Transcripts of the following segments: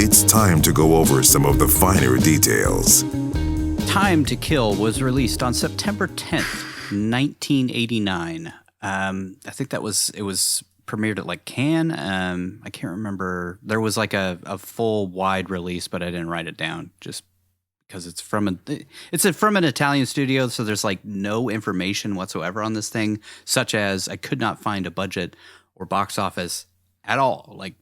it's time to go over some of the finer details. Time to Kill was released on September 10th, 1989. I think it was premiered at like Cannes. I can't remember. There was like a full wide release, but I didn't write it down just because it's from an Italian studio, so there's like no information whatsoever on this thing, such as I could not find a budget or box office at all. Like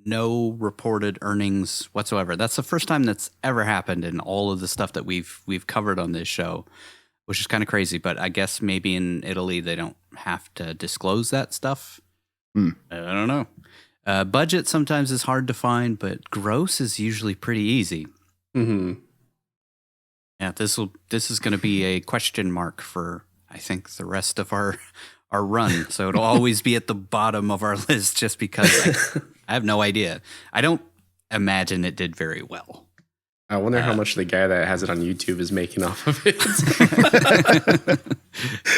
no reported earnings whatsoever. That's the first time that's ever happened in all of the stuff that we've covered on this show, which is kind of crazy. But I guess maybe in Italy they don't have to disclose that stuff. I don't know. Budget sometimes is hard to find, but gross is usually pretty easy. Mm-hmm. Yeah, this is going to be a question mark for I think the rest of our run. So it'll always be at the bottom of our list just because I have no idea. I don't imagine it did very well. I wonder how much the guy that has it on YouTube is making off of it.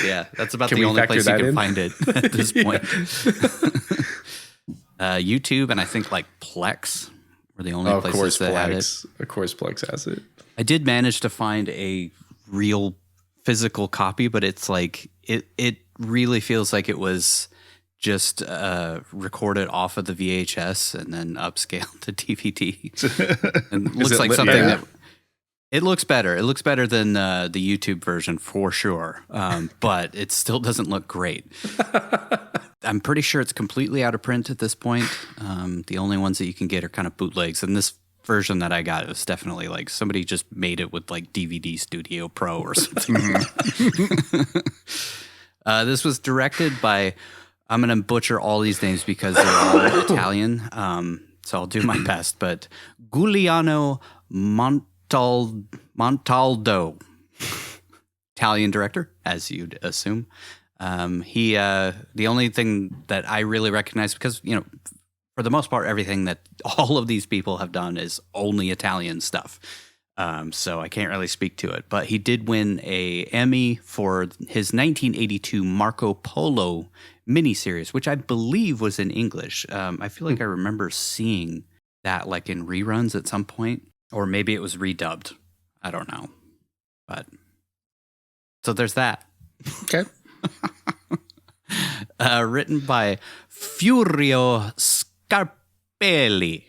Yeah, that's about the only place you can find it at this point. YouTube and I think like Plex were the only places that had it. Of course, Plex has it. I did manage to find a real physical copy, but it's like it really feels like it was just recorded off of the VHS and then upscaled to DVD. And looks like something that it looks better. It looks better than the YouTube version for sure, but it still doesn't look great. I'm pretty sure it's completely out of print at this point. The only ones that you can get are kind of bootlegs, and this version that I got was definitely like somebody just made it with like DVD Studio Pro or something. This was directed by, I'm going to butcher all these names because they're all Italian, so I'll do my best, but Giuliano Montaldo, Italian director, as you'd assume. He the only thing that I really recognize, because, you know, for the most part, everything that all of these people have done is only Italian stuff. So I can't really speak to it. But he did win an Emmy for his 1982 Marco Polo miniseries, which I believe was in English. I feel like I remember seeing that like in reruns at some point, or maybe it was redubbed. I don't know. But so there's that. Okay. Written by Furio Scarpelli.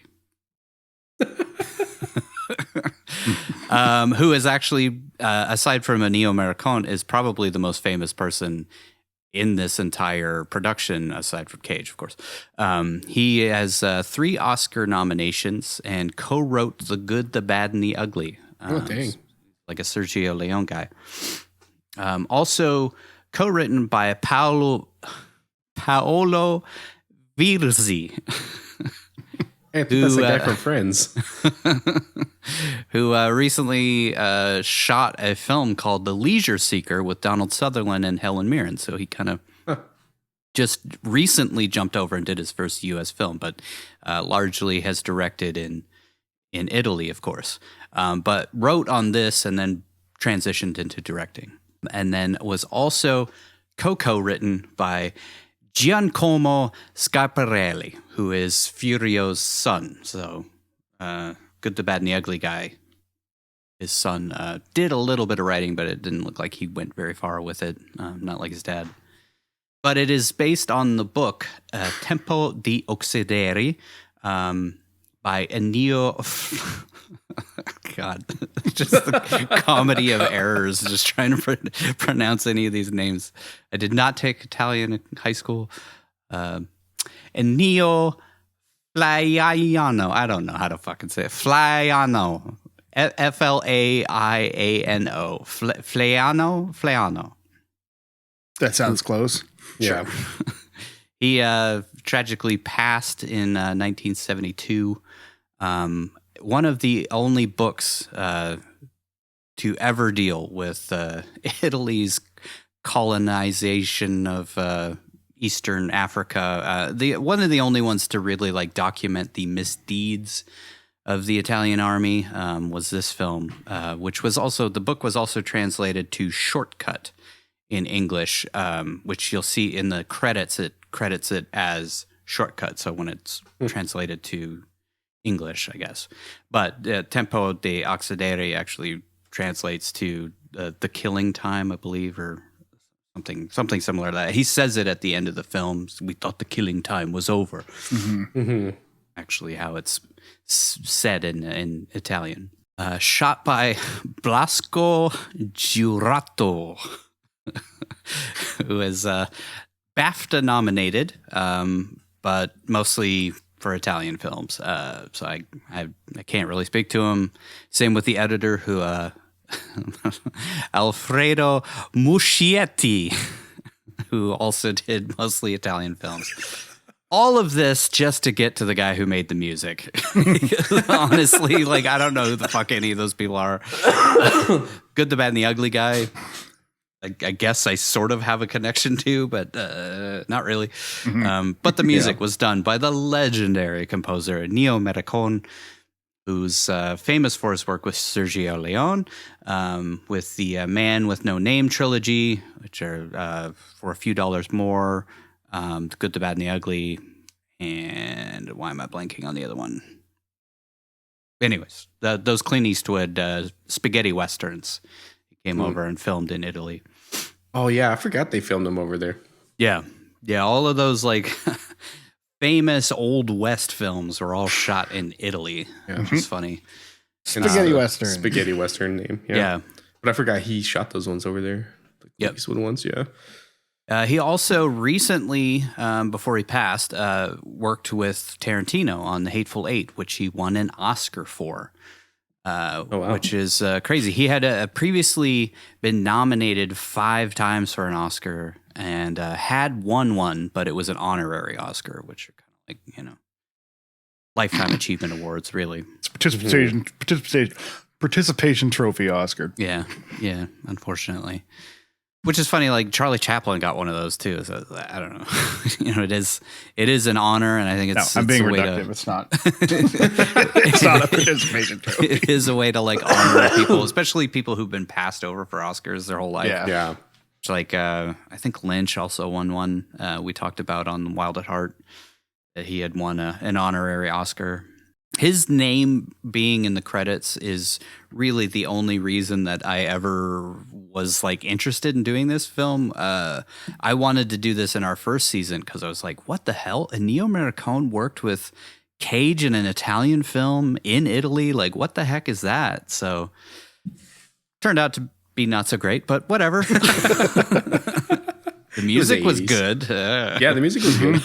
Who is actually, aside from Ennio Morricone, is probably the most famous person in this entire production, aside from Cage, of course. He has 3 Oscar nominations and co-wrote The Good, the Bad, and the Ugly. Dang. Like a Sergio Leone guy. Also co-written by Paolo Virzi. Hey, that's the guy from Friends. Who recently shot a film called The Leisure Seeker with Donald Sutherland and Helen Mirren. So he kind of just recently jumped over and did his first U.S. film, but largely has directed in Italy, of course. But wrote on this and then transitioned into directing. And then was also co-written by Giacomo Scarparelli, who is Furio's son. So, Good, the Bad, and the Ugly guy, his son, did a little bit of writing, but it didn't look like he went very far with it, not like his dad. But it is based on the book Tempo di Uccidere by Ennio... God, just the comedy of errors, just trying to pronounce any of these names. I did not take Italian in high school. Ennio Flaiano. I don't know how to fucking say it. Flaiano. Flaiano. Flaiano. That sounds close. Yeah. He tragically passed in 1972. One of the only books to ever deal with Italy's colonization of Eastern Africa. One of the only ones to really like document the misdeeds of the Italian army was this film, which was also, the book was also translated to Shortcut in English, which you'll see in the credits. It credits it as Shortcut. So when it's translated to English, I guess. But tempo de uccidere actually translates to the killing time, I believe, or something similar to that. He says it at the end of the film. We thought the killing time was over. Actually, how it's said in Italian. Shot by Blasco Giurato, who is BAFTA nominated, but mostly for Italian films. So I can't really speak to him. Same with the editor, who Alfredo Muschietti, who also did mostly Italian films. All of this just to get to the guy who made the music. Honestly, like, I don't know who the fuck any of those people are. Good, the Bad, and the Ugly guy, I guess I sort of have a connection to, but not really. But the music was done by the legendary composer Ennio Morricone, who's famous for his work with Sergio Leone, with the Man with No Name trilogy, which are For a Few Dollars More, The Good, the Bad, and the Ugly, and why am I blanking on the other one? Anyways, those Clint Eastwood spaghetti westerns. He came over and filmed in Italy. Oh, yeah. I forgot they filmed them over there. Yeah. All of those, like, famous Old West films were all shot in Italy, which is funny. Spaghetti Western. Spaghetti Western name. Yeah. But I forgot he shot those ones over there. The Eastwood ones, yeah. He also recently, before he passed, worked with Tarantino on The Hateful Eight, which he won an Oscar for, which is crazy. He had previously been nominated 5 times for an Oscar and had won one, but it was an honorary Oscar, which are kind of like, lifetime achievement awards, really. It's participation trophy Oscar. Yeah, unfortunately. Which is funny, like Charlie Chaplin got one of those too. So I don't know. It is an honor, and I think it's. No, I'm being a way reductive. It's not. It's not a participation trophy. It is a way to like honor people, especially people who've been passed over for Oscars their whole life. Yeah. It's like I think Lynch also won one. We talked about on Wild at Heart that he had won an honorary Oscar. His name being in the credits is really the only reason that I ever was like interested in doing this film. I wanted to do this in our first season because I was like, what the hell? Ennio Morricone worked with Cage in an Italian film in Italy. Like, what the heck is that? So turned out to be not so great, but whatever. The music was good. Yeah, the music was good.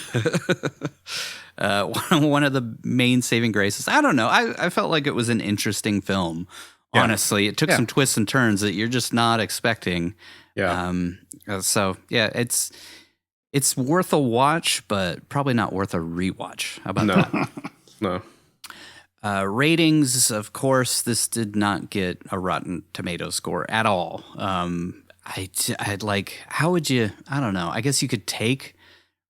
One of the main saving graces. I don't know. I felt like it was an interesting film. Yeah. Honestly, it took some twists and turns that you're just not expecting. Yeah. So yeah, it's worth a watch, but probably not worth a rewatch. How about that? No. Ratings, of course, this did not get a Rotten Tomatoes score at all. I'd like, how would you? I don't know. I guess you could take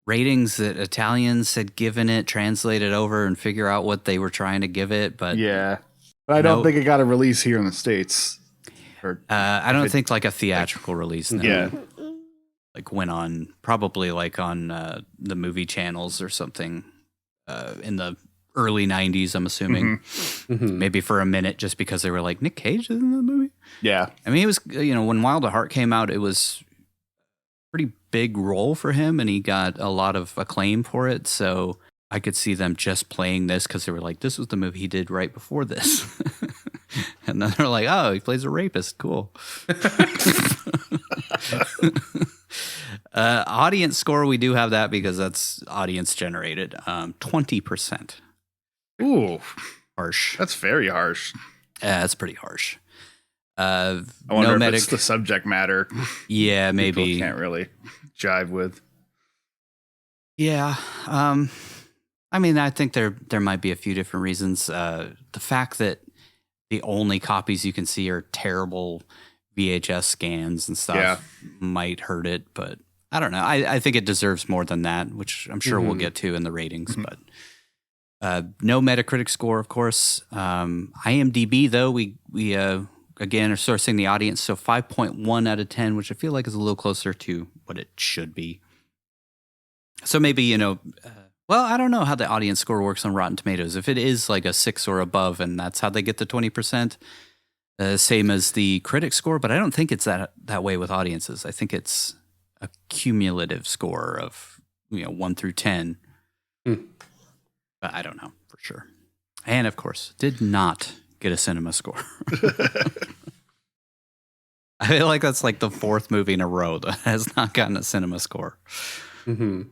ratings that Italians had given it, translate it over, and figure out what they were trying to give it. But but I don't think it got a release here in the States. I don't think like a theatrical release. No. Yeah, like went on probably like on the movie channels or something in the early 90s. I'm assuming maybe for a minute, just because they were like, Nick Cage is in the movie. Yeah, I mean, it was when Wild at Heart came out, it was pretty big role for him, and he got a lot of acclaim for it. So I could see them just playing this because they were like, this was the movie he did right before this. And then they're like, oh, he plays a rapist. Cool. Audience score, we do have that because that's audience generated. 20%. Ooh, harsh. That's very harsh. That's pretty harsh. I wonder if it's the subject matter. Yeah, maybe. People can't really jive with. Yeah. I mean, I think there might be a few different reasons. The fact that the only copies you can see are terrible VHS scans and stuff might hurt it, but I don't know. I think it deserves more than that, which I'm sure we'll get to in the ratings, but no Metacritic score, of course. IMDb, though, we again are sourcing the audience, so 5.1 out of 10, which I feel like is a little closer to what it should be. So maybe, Well, I don't know how the audience score works on Rotten Tomatoes. If it is like a 6 or above, and that's how they get the 20%, same as the critic score. But I don't think it's that way with audiences. I think it's a cumulative score of 1 through 10. But I don't know for sure. And of course, did not get a cinema score. I feel like that's like the fourth movie in a row that has not gotten a cinema score. Mm-hmm.